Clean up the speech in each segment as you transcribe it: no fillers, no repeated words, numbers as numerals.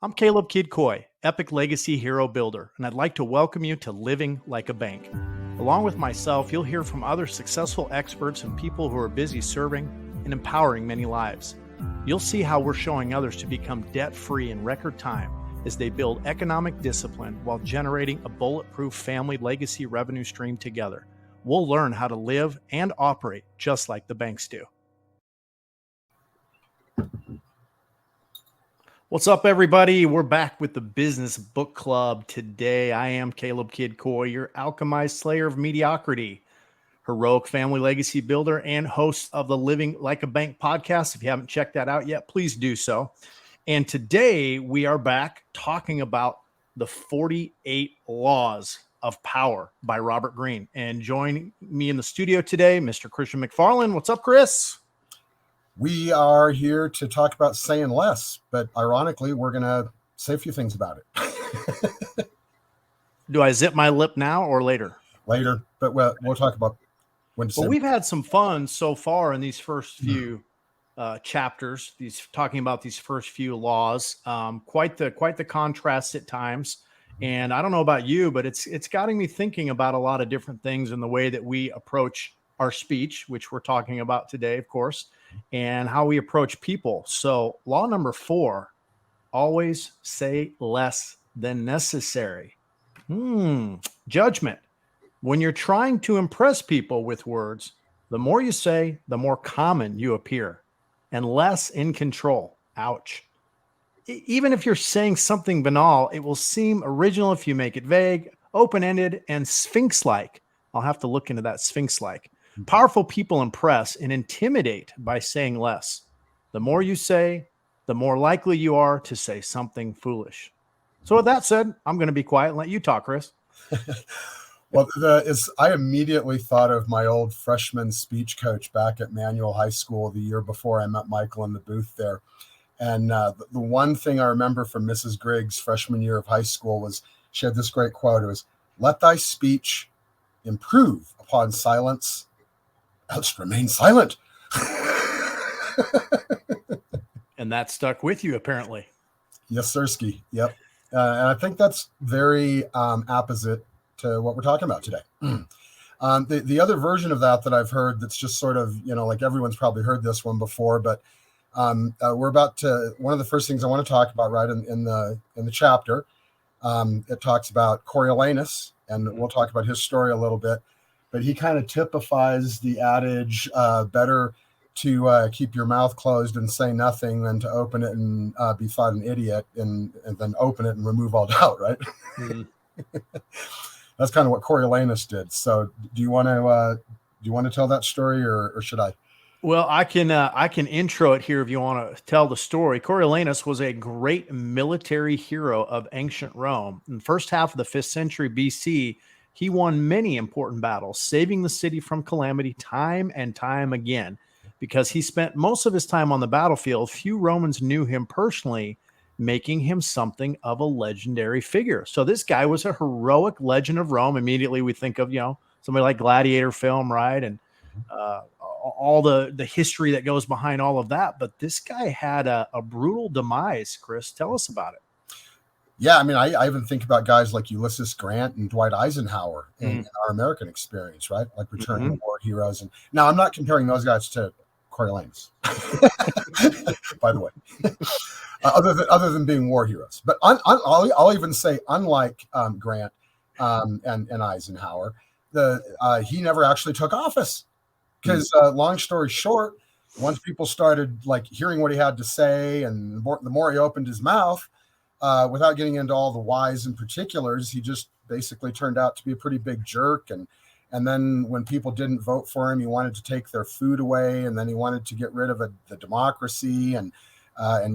I'm Caleb Kidd Coy, Epic Legacy Hero Builder, and I'd like to welcome you to Living Like a Bank. Along with myself, you'll hear from other successful experts and people who are busy serving and empowering many lives. You'll see how we're showing others to become debt-free in record time as they build economic discipline while generating a bulletproof family legacy revenue stream together. We'll learn how to live and operate just like the banks do. What's up, everybody? We're back with the Business Book Club. Today, I am Caleb Kidd Coy, your alchemized slayer of mediocrity, heroic family legacy builder, and host of the Living Like a Bank podcast. If you haven't checked that out yet, please do so. And today, we are back talking about the 48 Laws of Power by Robert Greene. And joining me in the studio today, Mr. Christian McFarland. What's up, Chris? We are here to talk about saying less, but ironically, we're going to say a few things about it. Do I zip my lip now or later? Later, but we'll talk about when to say. Well, we've had some fun so far in these first few chapters, talking about these first few laws. Quite the contrast at times. And I don't know about you, but it's gotten me thinking about a lot of different things in the way that we approach our speech, which we're talking about today, of course, and how we approach people. So law number 4, always say less than necessary. Judgment. When you're trying to impress people with words, the more you say, the more common you appear and less in control. Ouch. Even if you're saying something banal, it will seem original if you make it vague, open-ended, and sphinx-like. I'll have to look into that sphinx-like. Powerful people impress and intimidate by saying less. The more you say, the more likely you are to say something foolish. So with that said, I'm going to be quiet and let you talk, Chris. Well, I immediately thought of my old freshman speech coach back at Manual High School the year before I met Michael in the booth there. And the one thing I remember from Mrs. Griggs' freshman year of high school was she had this great quote. It was, "Let thy speech improve upon silence, else remain silent." And that stuck with you, apparently. Yes, sirski. Yep. And I think that's very opposite to what we're talking about today. The other version of that I've heard that's just sort of, like everyone's probably heard this one before, but we're about to, one of the first things I want to talk about right in the chapter, it talks about Coriolanus, and we'll talk about his story a little bit. But he kind of typifies the adage, better to keep your mouth closed and say nothing than to open it and be thought an idiot and then open it and remove all doubt, right? Mm-hmm. That's kind of what Coriolanus did. So do you want to tell that story or should I? Well, I can intro it here if you want to tell the story. Coriolanus was a great military hero of ancient Rome. In the first half of the 5th century BC, he won many important battles, saving the city from calamity time and time again. Because he spent most of his time on the battlefield, few Romans knew him personally, making him something of a legendary figure. So this guy was a heroic legend of Rome. Immediately we think of, somebody like Gladiator film, right? And all the history that goes behind all of that. But this guy had a brutal demise. Chris, tell us about it. Yeah, I mean, I even think about guys like Ulysses Grant and Dwight Eisenhower in our American experience, right? Like returning war heroes. And now I'm not comparing those guys to Coriolanus, by the way, other than being war heroes. But I'll even say, unlike Grant and Eisenhower, he never actually took office because long story short, once people started like hearing what he had to say, and the more he opened his mouth, without getting into all the whys and particulars, he just basically turned out to be a pretty big jerk. And then when people didn't vote for him, he wanted to take their food away. And then he wanted to get rid of the democracy and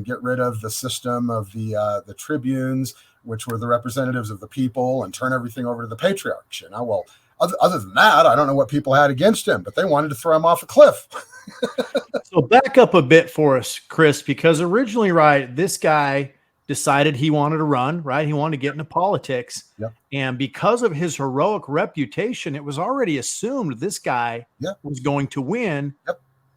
get rid of the system of the tribunes, which were the representatives of the people, and turn everything over to the patriarchs. Well, other than that, I don't know what people had against him, but they wanted to throw him off a cliff. So back up a bit for us, Chris, because originally, right, this guy decided he wanted to run, right? He wanted to get into politics. Yep. And because of his heroic reputation, it was already assumed this guy was going to win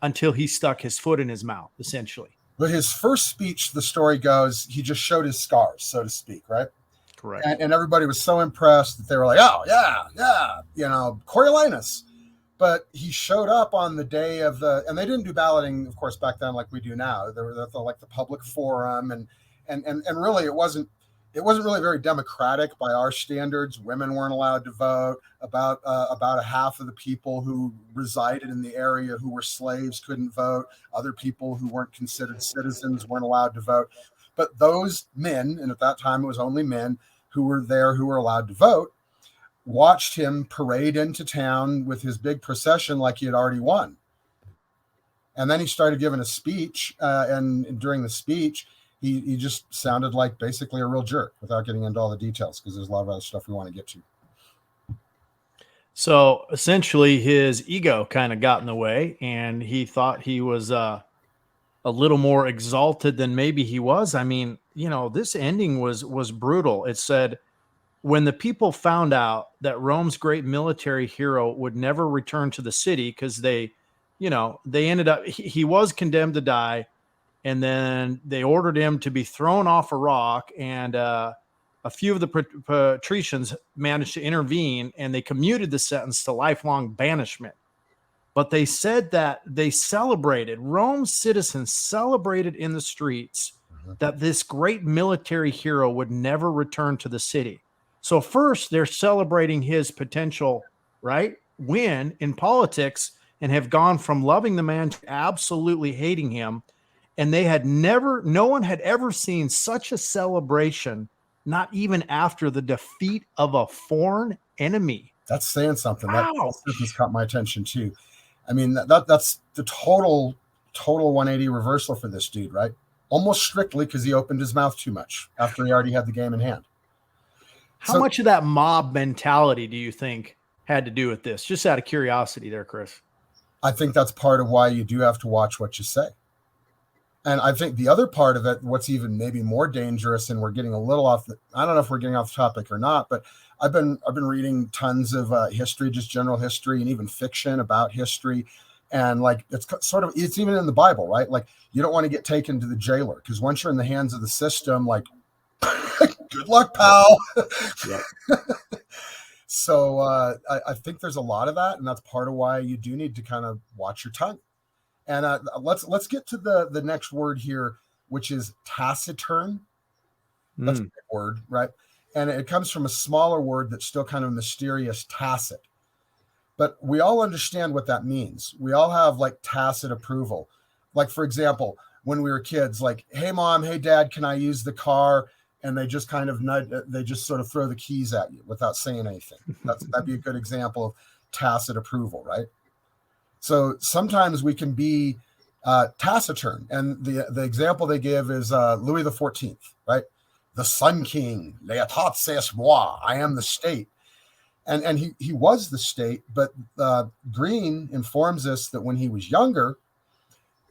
until he stuck his foot in his mouth, essentially. But his first speech, the story goes, he just showed his scars, so to speak, right? Correct. And everybody was so impressed that they were like, oh, yeah, Coriolanus. But he showed up on the day of and they didn't do balloting, of course, back then like we do now. There were like the public forum, and really it wasn't really very democratic by our standards. Women weren't allowed to vote. About a half of the people who resided in the area who were slaves couldn't vote. Other people who weren't considered citizens weren't allowed to vote. But those men, and at that time it was only men who were there who were allowed to vote, watched him parade into town with his big procession like he had already won. And then he started giving a speech, and during the speech, he just sounded like basically a real jerk without getting into all the details, because there's a lot of other stuff we want to get to. So essentially his ego kind of got in the way, and he thought he was a little more exalted than maybe he was. I mean, this ending was brutal. It said, when the people found out that Rome's great military hero would never return to the city, because they ended up, he was condemned to die. And then they ordered him to be thrown off a rock, and a few of the patricians managed to intervene, and they commuted the sentence to lifelong banishment. But they said that they celebrated, Rome's citizens celebrated in the streets that this great military hero would never return to the city. So first they're celebrating his potential, right, win in politics, and have gone from loving the man to absolutely hating him. And no one had ever seen such a celebration, not even after the defeat of a foreign enemy. That's saying something. That sentence caught my attention too. I mean, that's the total 180 reversal for this dude, right? Almost strictly because he opened his mouth too much after he already had the game in hand. How much of that mob mentality do you think had to do with this? Just out of curiosity there, Chris. I think that's part of why you do have to watch what you say. And I think the other part of it, what's even maybe more dangerous, and we're getting a little off I don't know if we're getting off the topic or not, but I've been reading tons of history, just general history, and even fiction about history. And like, it's even in the Bible, right? Like, you don't want to get taken to the jailer, because once you're in the hands of the system, like, good luck, pal. So I think there's a lot of that, and that's part of why you do need to kind of watch your tongue. And let's get to the next word here, which is taciturn. That's a big word, right? And it comes from a smaller word that's still kind of mysterious, tacit. But we all understand what that means. We all have like tacit approval. Like, for example, when we were kids, like, hey, mom, hey, dad, can I use the car? And they just kind of they just sort of throw the keys at you without saying anything. That'd be a good example of tacit approval, right? So sometimes we can be taciturn. And the example they give is Louis XIV, right? The Sun King, l'État c'est moi, I am the state. And he was the state, but Greene informs us that when he was younger,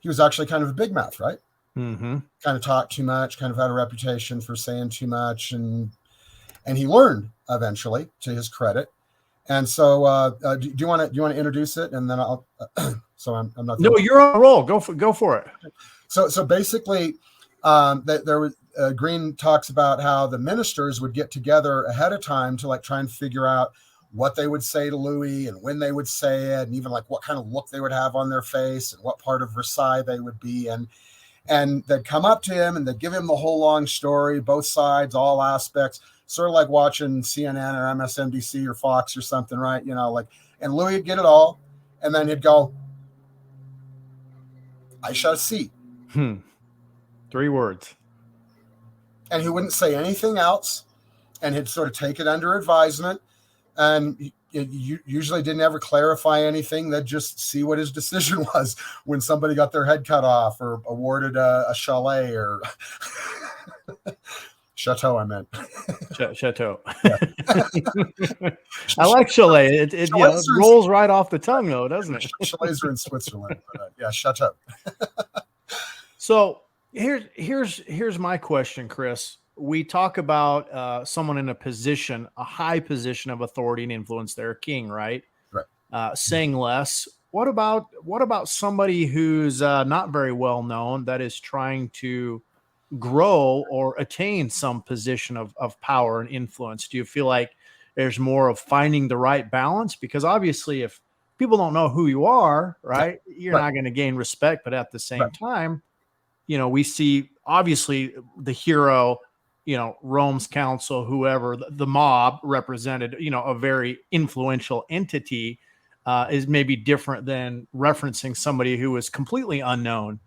he was actually kind of a big mouth, right? Mm-hmm. Kind of talked too much, kind of had a reputation for saying too much, and he learned eventually, to his credit. And so, do you want to introduce it, and then I'll. So I'm not. No, you're on a roll. Go for it. So basically, there was Greene talks about how the ministers would get together ahead of time to like try and figure out what they would say to Louis and when they would say it, and even like what kind of look they would have on their face and what part of Versailles they would be in. And they'd come up to him and they'd give him the whole long story, both sides, all aspects, sort of like watching CNN or MSNBC or Fox or something, right? And Louis would get it all. And then he'd go, I shall see. 3 words. And he wouldn't say anything else. And he'd sort of take it under advisement. And you usually didn't ever clarify anything. They'd just see what his decision was when somebody got their head cut off or awarded a chalet or chateau, I meant. Chateau. Yeah. I like chalet. It rolls right off the tongue, though, doesn't it? Chalets are in Switzerland. But, chateau. So here's my question, Chris. We talk about someone in a high position of authority and influence. They're a king, right? Right. Saying less what about somebody who's not very well known that is trying to grow or attain some position of power and influence? Do you feel like there's more of finding the right balance? Because obviously, if people don't know who you are, right, you're Right. not going to gain respect. But at the same Right. time, we see obviously the hero, Rome's council, whoever the mob represented, a very influential entity, is maybe different than referencing somebody who is completely unknown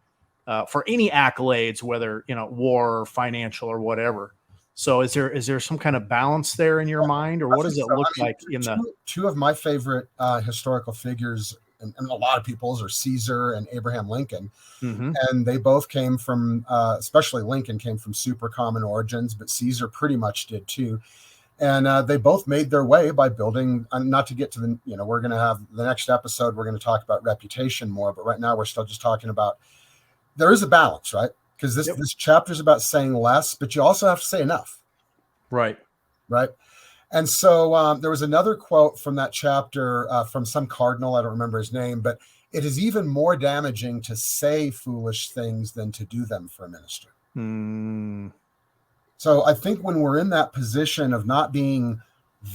for any accolades, whether war or financial or whatever. So is there some kind of balance there in your mind, or what does it So, look I mean, like in the? two of my favorite historical figures, and a lot of people's, are Caesar and Abraham Lincoln. Mhm. And they both came from, especially Lincoln came from super common origins, but Caesar pretty much did too. And they both made their way by building, not to get to the, we're going to have the next episode, we're going to talk about reputation more, but right now we're still just talking about, there is a balance, right? Because this chapter is about saying less, but you also have to say enough. Right. Right. And so there was another quote from that chapter from some cardinal, I don't remember his name, but it is even more damaging to say foolish things than to do them for a minister. So I think when we're in that position of not being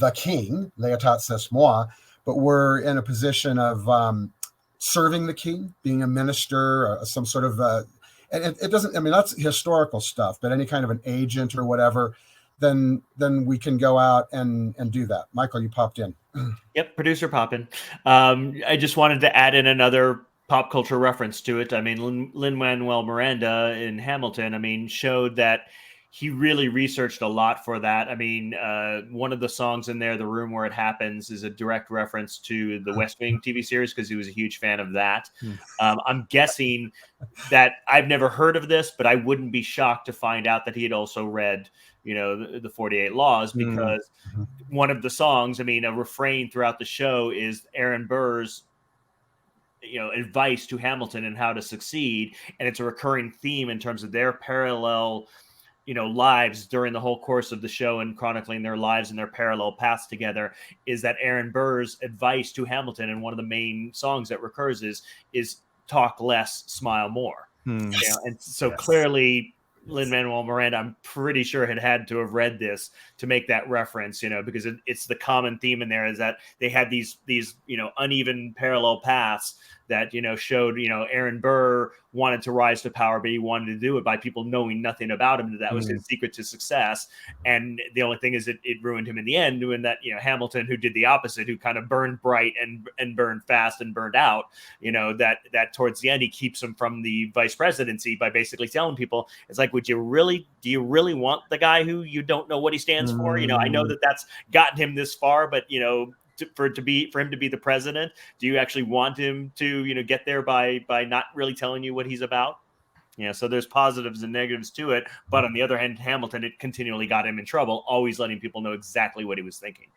the king, Leatat ses moi, but we're in a position of serving the king, being a minister, some sort of, and it doesn't, I mean, that's historical stuff, but any kind of an agent or whatever, then we can go out and do that. Michael, you popped in. Yep, producer poppin'. I just wanted to add in another pop culture reference to it. I mean, Lin-Manuel Miranda in Hamilton, I mean, showed that he really researched a lot for that. I mean, one of the songs in there, The Room Where It Happens, is a direct reference to the West Wing TV series because he was a huge fan of that. I'm guessing that I've never heard of this, but I wouldn't be shocked to find out that he had also read, the 48 Laws, because one of the songs, I mean, a refrain throughout the show is Aaron Burr's advice to Hamilton and how to succeed. And it's a recurring theme in terms of their parallel lives during the whole course of the show, and chronicling their lives and their parallel paths together, is that Aaron Burr's advice to Hamilton. And one of the main songs that recurs is talk less, smile more. And so clearly Lin-Manuel Miranda, I'm pretty sure had to have read this to make that reference, because it's the common theme in there, is that they had these uneven parallel paths that, showed, Aaron Burr wanted to rise to power, but he wanted to do it by people knowing nothing about him. That was his secret to success. And the only thing is it ruined him in the end, doing that, Hamilton, who did the opposite, who kind of burned bright and burned fast and burned out, that towards the end, he keeps him from the vice presidency by basically telling people, it's like, do you really want the guy who you don't know what he stands for? I know that's gotten him this far, but, for him to be the president, do you actually want him to get there by not really telling you what he's about? So there's positives and negatives to it, but on the other hand, Hamilton, it continually got him in trouble, always letting people know exactly what he was thinking.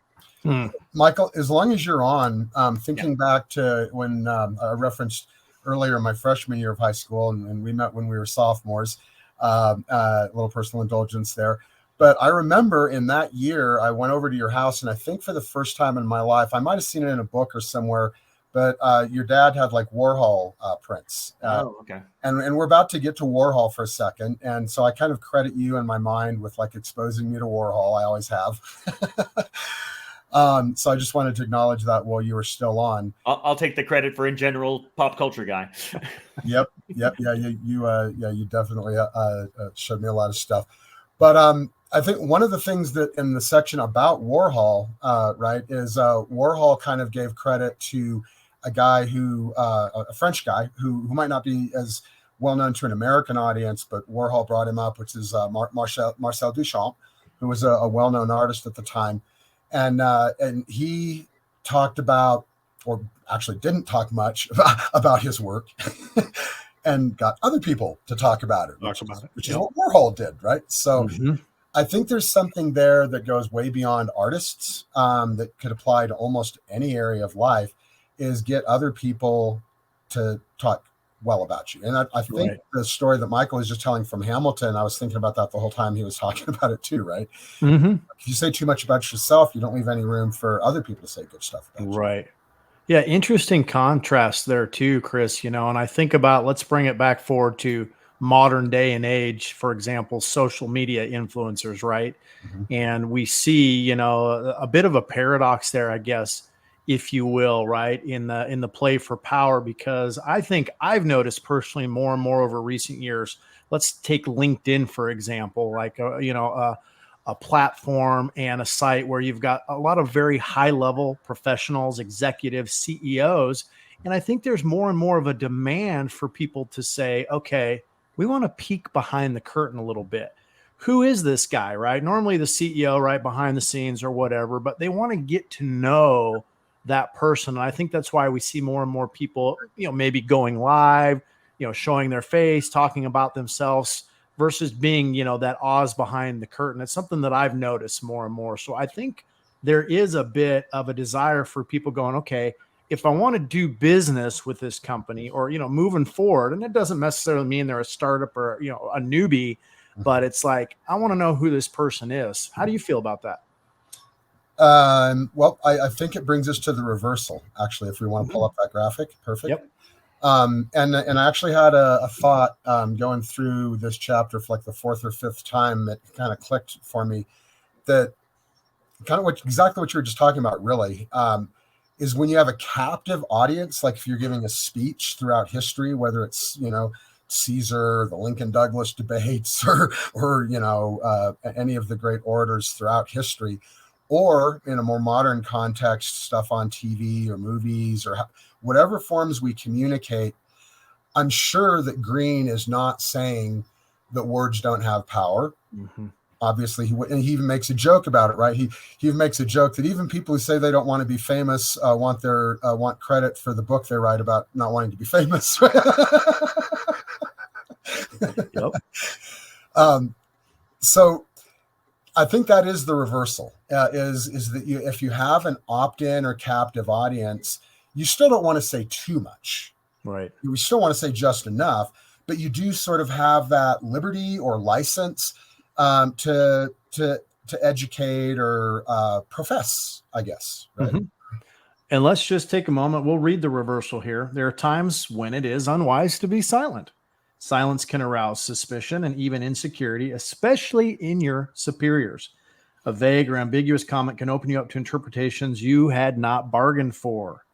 Michael, as long as you're on, thinking back to when I referenced earlier in my freshman year of high school, and we met when we were sophomores, little personal indulgence there. But I remember in that year, I went over to your house, and I think for the first time in my life, I might have seen it in a book or somewhere, but your dad had like Warhol prints. Okay. And we're about to get to Warhol for a second. And so I kind of credit you in my mind with like exposing me to Warhol. I always have. So I just wanted to acknowledge that while you were still on. I'll take the credit for in general pop culture guy. Yep. Yeah, you definitely showed me a lot of stuff. But I think one of the things that in the section about Warhol, right, is Warhol kind of gave credit to a guy a French guy who might not be as well known to an American audience, but Warhol brought him up, which is Marcel Duchamp, who was a well-known artist at the time. And he talked about, or actually didn't talk much about his work and got other people to talk about it, which is what Warhol did, right? So I think there's something there that goes way beyond artists that could apply to almost any area of life, is get other people to talk well about you. And I think the story that Michael is just telling from Hamilton, I was thinking about that the whole time he was talking about it too, right? If you say too much about yourself, you don't leave any room for other people to say good stuff about you. Right. Yeah, interesting contrast there too, Chris, and I think about, let's bring it back forward to modern day and age, for example, social media influencers, right? Mhm. And we see, a bit of a paradox there, I guess, if you will, right? In the play for power, because I think I've noticed personally more and more over recent years. Let's take LinkedIn, for example, like, a platform and a site where you've got a lot of very high level professionals, executives, CEOs. And I think there's more and more of a demand for people to say, okay, we want to peek behind the curtain a little bit. Who is this guy, right? Normally the CEO, right, behind the scenes or whatever, but they want to get to know that person. And I think that's why we see more and more people, maybe going live, showing their face, talking about themselves, versus being, that Oz behind the curtain. It's something that I've noticed more and more. So I think there is a bit of a desire for people going, okay, if I want to do business with this company or, moving forward, and it doesn't necessarily mean they're a startup or, a newbie, but it's like, I want to know who this person is. How do you feel about that? Well, I think it brings us to the reversal, actually, if we want to pull up that graphic. Perfect. Yep. And I actually had a thought going through this chapter for like the fourth or fifth time. It kind of clicked for me that kind of exactly what you were just talking about, really, is when you have a captive audience, like if you're giving a speech throughout history, whether it's, Caesar, the Lincoln Douglas debates, or any of the great orators throughout history, or in a more modern context, stuff on TV or movies or whatever forms we communicate. I'm sure that Greene is not saying that words don't have power. Mm-hmm. Obviously, he even makes a joke about it, right? He even makes a joke that even people who say they don't want to be famous want credit for the book they write about not wanting to be famous. Yep. So I think that is the reversal. Is that if you have an opt-in or captive audience, you still don't want to say too much. Right. You still want to say just enough, but you do sort of have that liberty or license to educate or profess, I guess. Right. Mm-hmm. And let's just take a moment. We'll read the reversal here. There are times when it is unwise to be silent. Silence can arouse suspicion and even insecurity, especially in your superiors. A vague or ambiguous comment can open you up to interpretations you had not bargained for.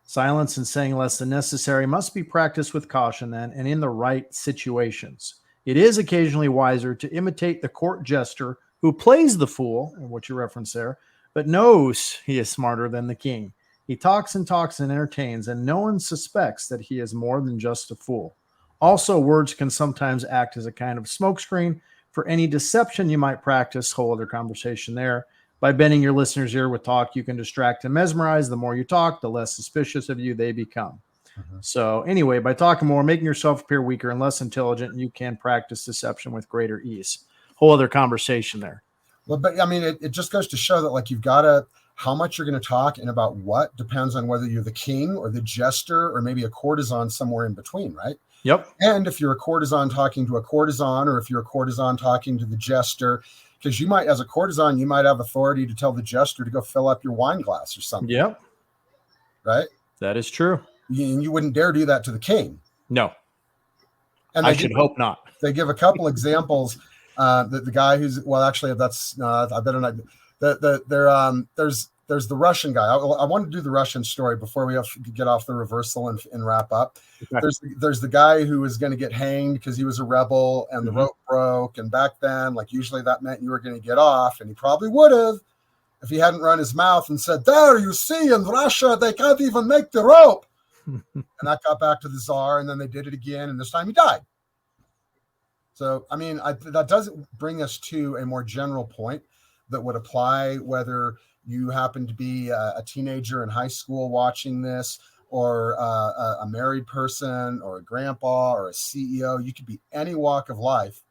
Silence and saying less than necessary must be practiced with caution then and in the right situations. It is occasionally wiser to imitate the court jester who plays the fool, and what you reference there, but knows he is smarter than the king. He talks and talks and entertains, and no one suspects that he is more than just a fool. Also, words can sometimes act as a kind of smokescreen for any deception you might practice. Whole other conversation there. By bending your listener's ear with talk, you can distract and mesmerize. The more you talk, the less suspicious of you they become. Mm-hmm. So anyway, by talking more, making yourself appear weaker and less intelligent, you can practice deception with greater ease. Whole other conversation there. Well, but I mean, it just goes to show that like you've got to, how much you're going to talk and about what depends on whether you're the king or the jester or maybe a courtesan somewhere in between, right? Yep. And if you're a courtesan talking to a courtesan, or if you're a courtesan talking to the jester, because you might, as a courtesan, you might have authority to tell the jester to go fill up your wine glass or something. Yep. Right? That is true. You wouldn't dare do that to the king. No. And I should hope not. They give a couple examples. That the guy who's, well, actually, that's I better not. There's the Russian guy. I want to do the Russian story before we have to get off the reversal and wrap up. Okay. There's the guy who was going to get hanged because he was a rebel and the rope broke. And back then, like usually that meant you were going to get off, and he probably would have if he hadn't run his mouth and said, "There, you see, in Russia they can't even make the rope." And that got back to the Tsar, and then they did it again, and this time he died. So, I mean, that does bring us to a more general point that would apply whether you happen to be a teenager in high school watching this, or a married person, or a grandpa, or a CEO. You could be any walk of life.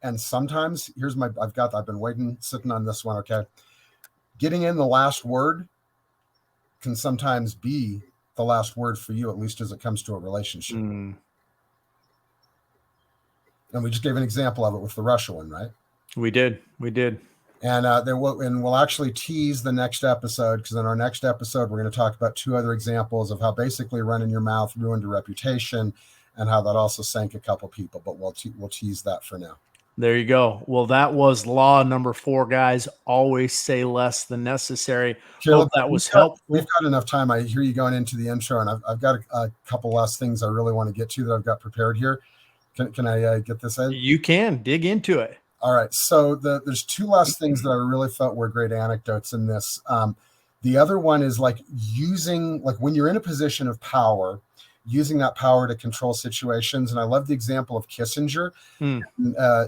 And sometimes, I've been sitting on this one, okay? Getting in the last word can sometimes be the last word for you, at least as it comes to a relationship. Mm. And we just gave an example of it with the Russia one, right? We did. And we'll actually tease the next episode, because in our next episode, we're going to talk about 2 other examples of how basically running your mouth ruined a reputation, and how that also sank a couple people. But we'll tease that for now. There you go. Well, that was law number 4, guys. Always say less than necessary. Caleb, hope that was helpful. We've got enough time. I hear you going into the intro, and I've got a couple last things I really want to get to that I've got prepared here. Can I get this in? You can dig into it. All right. So there's 2 last things that I really felt were great anecdotes in this. The other one is like using, like when you're in a position of power, using that power to control situations. And I love the example of Kissinger.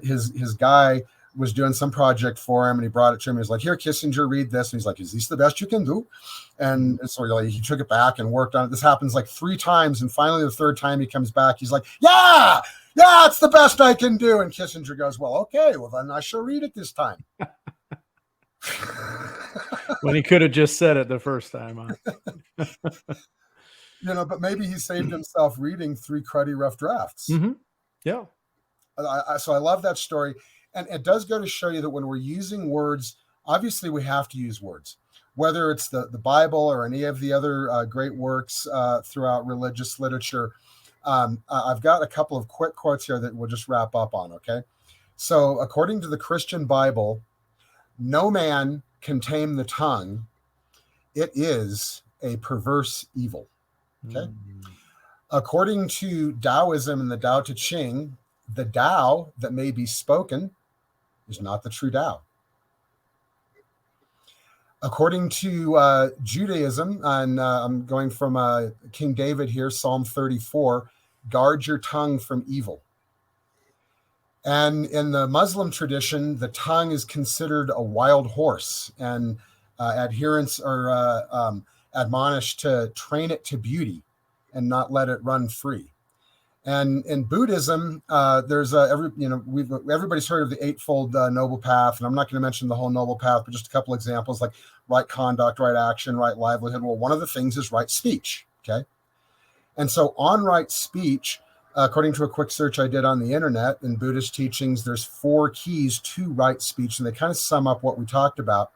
His guy was doing some project for him, and he brought it to him. He was like, "Here, Kissinger, read this." And he's like, "Is this the best you can do?" And so he took it back and worked on it. This happens like 3 times. And finally, the 3rd time he comes back, he's like, yeah, it's the best I can do. And Kissinger goes, "Well, okay, well, then I shall read it this time." When he could have just said it the first time. But maybe he saved himself reading 3 cruddy rough drafts. Mm-hmm. Yeah. So I love that story. And it does go to show you that when we're using words, obviously we have to use words, whether it's the Bible or any of the other great works throughout religious literature. I've got a couple of quick quotes here that we'll just wrap up on, okay? So according to the Christian Bible, no man can tame the tongue. It is a perverse evil, okay? According to Taoism and the Tao Te Ching, the Tao that may be spoken is not the true Tao. According to Judaism, and I'm going from King David here, Psalm 34, guard your tongue from evil. And in the Muslim tradition, the tongue is considered a wild horse, and adherents are admonished to train it to beauty and not let it run free. And in Buddhism, there's everybody's heard of the Eightfold Noble Path, and I'm not going to mention the whole Noble Path, but just a couple examples like right conduct, right action, right livelihood. Well, one of the things is right speech, okay? And so on right speech, according to a quick search I did on the internet, in Buddhist teachings, there's 4 keys to right speech, and they kind of sum up what we talked about.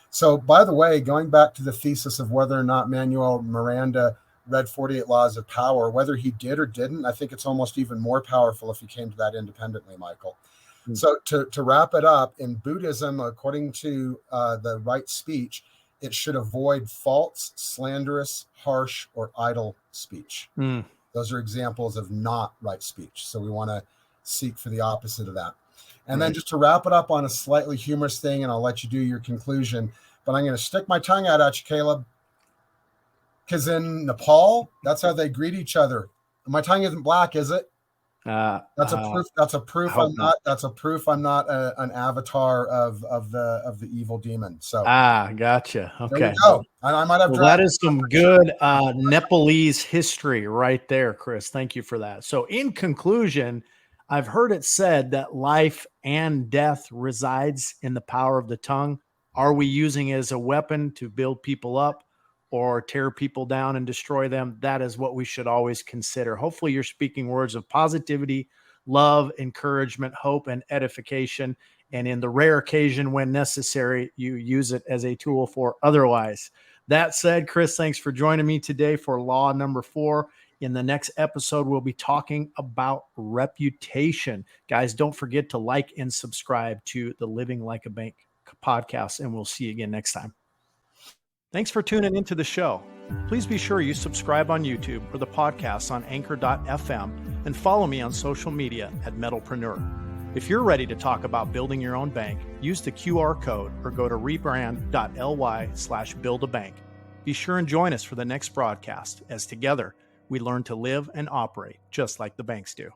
So, by the way, going back to the thesis of whether or not Manuel Miranda read 48 Laws of Power, whether he did or didn't, I think it's almost even more powerful if he came to that independently, Michael. Mm-hmm. So to wrap it up, in Buddhism, according to the right speech, it should avoid false, slanderous, harsh, or idle speech. Those are examples of not right speech. So we want to seek for the opposite of that. And then just to wrap it up on a slightly humorous thing, and I'll let you do your conclusion, but I'm going to stick my tongue out at you, Caleb. Because in Nepal, that's how they greet each other. My tongue isn't black, is it? That's a proof. That's a proof. I'm not. That's a proof. I'm not an avatar of the evil demon. So gotcha. Okay. There we go. I might have. Well, that is some good Nepalese history right there, Chris. Thank you for that. So, in conclusion, I've heard it said that life and death resides in the power of the tongue. Are we using it as a weapon to build people up or tear people down and destroy them? That is what we should always consider. Hopefully you're speaking words of positivity, love, encouragement, hope, and edification. And in the rare occasion when necessary, you use it as a tool for otherwise. That said, Chris, thanks for joining me today for law number 4. In the next episode, we'll be talking about reputation. Guys, don't forget to like and subscribe to the Living Like a Bank podcast, and we'll see you again next time. Thanks for tuning into the show. Please be sure you subscribe on YouTube or the podcast on anchor.fm and follow me on social media at Metalpreneur. If you're ready to talk about building your own bank, use the QR code or go to rebrand.ly/buildabank. Be sure and join us for the next broadcast as together we learn to live and operate just like the banks do.